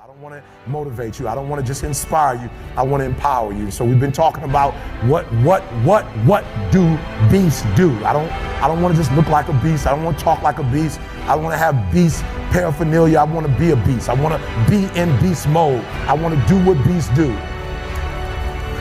I don't want to motivate you. I don't want to just inspire you. I want to empower you. So we've been talking about what do beasts do? I don't want to just look like a beast. I don't want to talk like a beast. I want to have beast paraphernalia. I want to be a beast. I want to be in beast mode. I want to do what beasts do.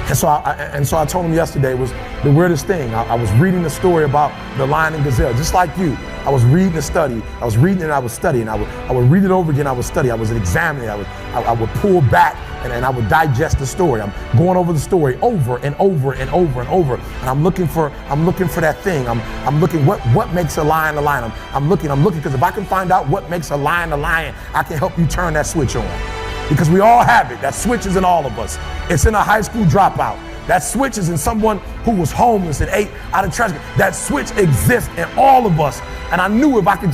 And so I told him yesterday was the weirdest thing. I was reading the story about the lion and gazelle, just like you. I was reading the study. I was reading and I was studying. I would read it over again. I would study. I was examining. I would pull back and I would digest the story. I'm going over the story over and over and over and over. And I'm looking for that thing. I'm looking what makes a lion a lion. I'm looking because if I can find out what makes a lion, I can help you turn that switch on. Because we all have it. That switch is in all of us. It's in a high school dropout. That switch is in someone who was homeless and ate out of trash. That switch exists in all of us. And I knew if I could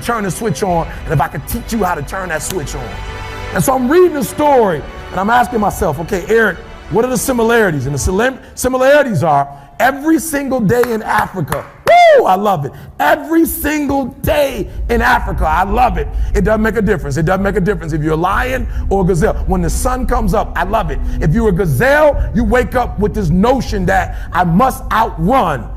turn the switch on, and if I could teach you how to turn that switch on. And so I'm reading the story and I'm asking myself, okay, Eric, what are the similarities? And the similarities are every single day in Africa. Woo, I love it. Every single day in Africa, I love it. It doesn't make a difference. It doesn't make a difference if you're a lion or a gazelle. When the sun comes up, I love it. If you're a gazelle, you wake up with this notion that I must outrun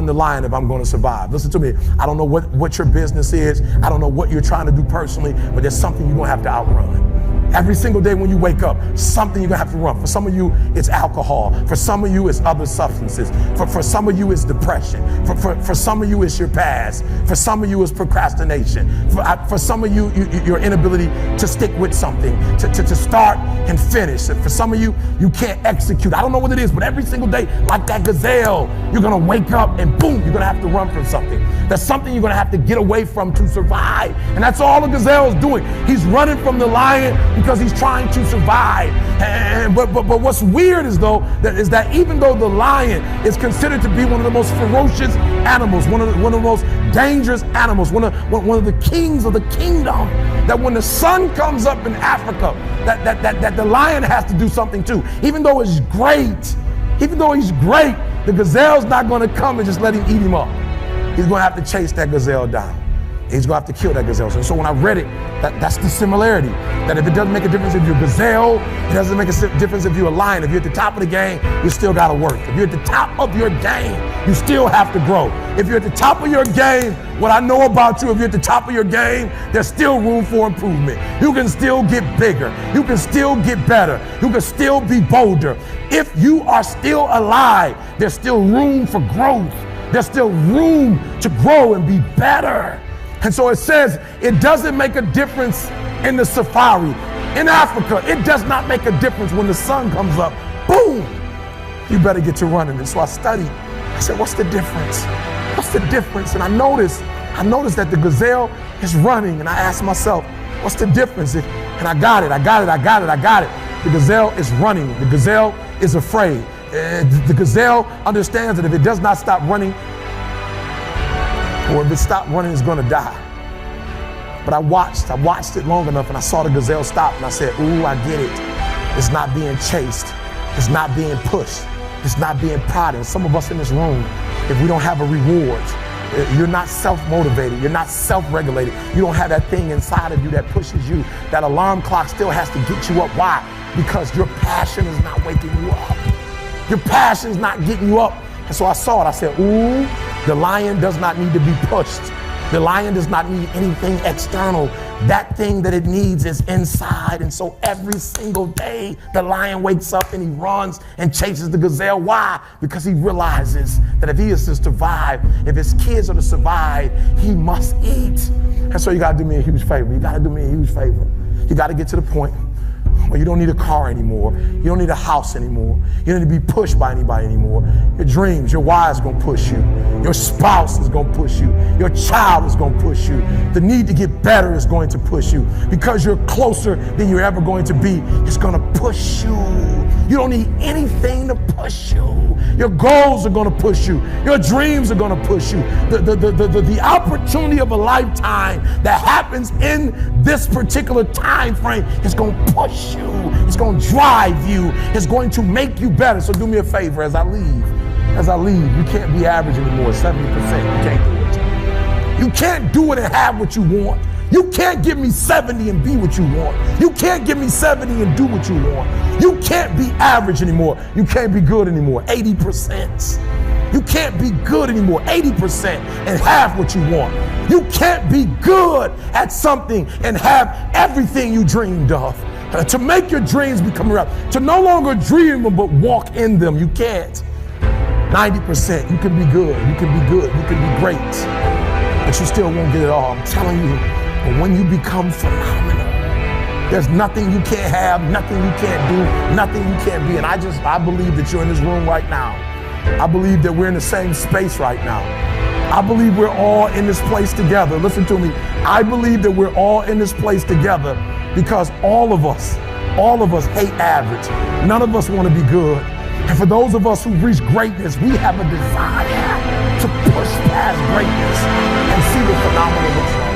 the lion if I'm going to survive. Listen to me. I don't know what your business is. I don't know what you're trying to do personally, but there's something you're going to have to outrun. Every single day when you wake up, something you're gonna have to run. For some of you, it's alcohol. For some of you, it's other substances. For some of you, it's depression. For some of you, it's your past. For some of you, it's procrastination. For some of you, your inability to stick with something, to start and finish. For some of you, you can't execute. I don't know what it is, but every single day, like that gazelle, you're gonna wake up and boom, you're gonna have to run from something. That's something you're gonna have to get away from to survive. And that's all the gazelle is doing. He's running from the lion because he's trying to survive. But what's weird is that even though the lion is considered to be one of the most ferocious animals, one of the most dangerous animals, one of the kings of the kingdom, that when the sun comes up in Africa, that the lion has to do something too. Even though he's great, the gazelle's not going to come and just let him eat him up. He's going to have to chase that gazelle down. He's going to have to kill that gazelle. So when I read it, that's the similarity. That if it doesn't make a difference if you're a gazelle, it doesn't make a difference if you're a lion. If you're at the top of the game, you still got to work. If you're at the top of your game, you still have to grow. If you're at the top of your game, what I know about you, if you're at the top of your game, there's still room for improvement. You can still get bigger. You can still get better. You can still be bolder. If you are still alive, there's still room for growth. There's still room to grow and be better. And so it says it doesn't make a difference in the safari. In Africa, it does not make a difference when the sun comes up. Boom! You better get to running. And so I studied. I said, what's the difference? What's the difference? And I noticed that the gazelle is running. And I asked myself, what's the difference? And I got it. The gazelle is running. The gazelle is afraid. The gazelle understands that if it does not stop running, or if it stopped running, it's going to die. But I watched it long enough and I saw the gazelle stop and I said, ooh, I get it. It's not being chased. It's not being pushed. It's not being prodded. Some of us in this room, if we don't have a reward, you're not self-motivated. You're not self-regulated. You don't have that thing inside of you that pushes you. That alarm clock still has to get you up. Why? Because your passion is not waking you up. Your passion is not getting you up. And so I saw it. I said, ooh, the lion does not need to be pushed. The lion does not need anything external. That thing that it needs is inside. And so every single day, the lion wakes up and he runs and chases the gazelle. Why? Because he realizes that if he is to survive, if his kids are to survive, he must eat. And so you got to do me a huge favor. You got to do me a huge favor. You got to get to the point where you don't need a car anymore. You don't need a house anymore. You don't need to be pushed by anybody anymore. Your dreams, your wife is going to push you. Your spouse is going to push you. Your child is going to push you. The need to get better is going to push you. Because you're closer than you're ever going to be, it's going to push you. You don't need anything to push you. Your goals are going to push you. Your dreams are going to push you. The opportunity of a lifetime that happens in this particular time frame is going to push you. It's going to drive you. It's going to make you better. So do me a favor as I leave. You can't be average anymore, 70%. You can't do it. You can't do it and have what you want. You can't give me 70 and be what you want. You can't give me 70 and do what you want. You can't be average anymore. You can't be good anymore. 80%. You can't be good anymore. 80% and have what you want. You can't be good at something and have everything you dreamed of. To make your dreams become real. To no longer dream them but walk in them. You can't. 90%. You can be good. You can be good. You can be great. But you still won't get it all. I'm telling you. But when you become phenomenal, there's nothing you can't have, nothing you can't do, nothing you can't be. And I believe that you're in this room right now. I believe that we're in the same space right now. I believe we're all in this place together. Listen to me. I believe that we're all in this place together because all of us hate average. None of us want to be good. And for those of us who've reached greatness, we have a desire to push past greatness and see what phenomenal looks like.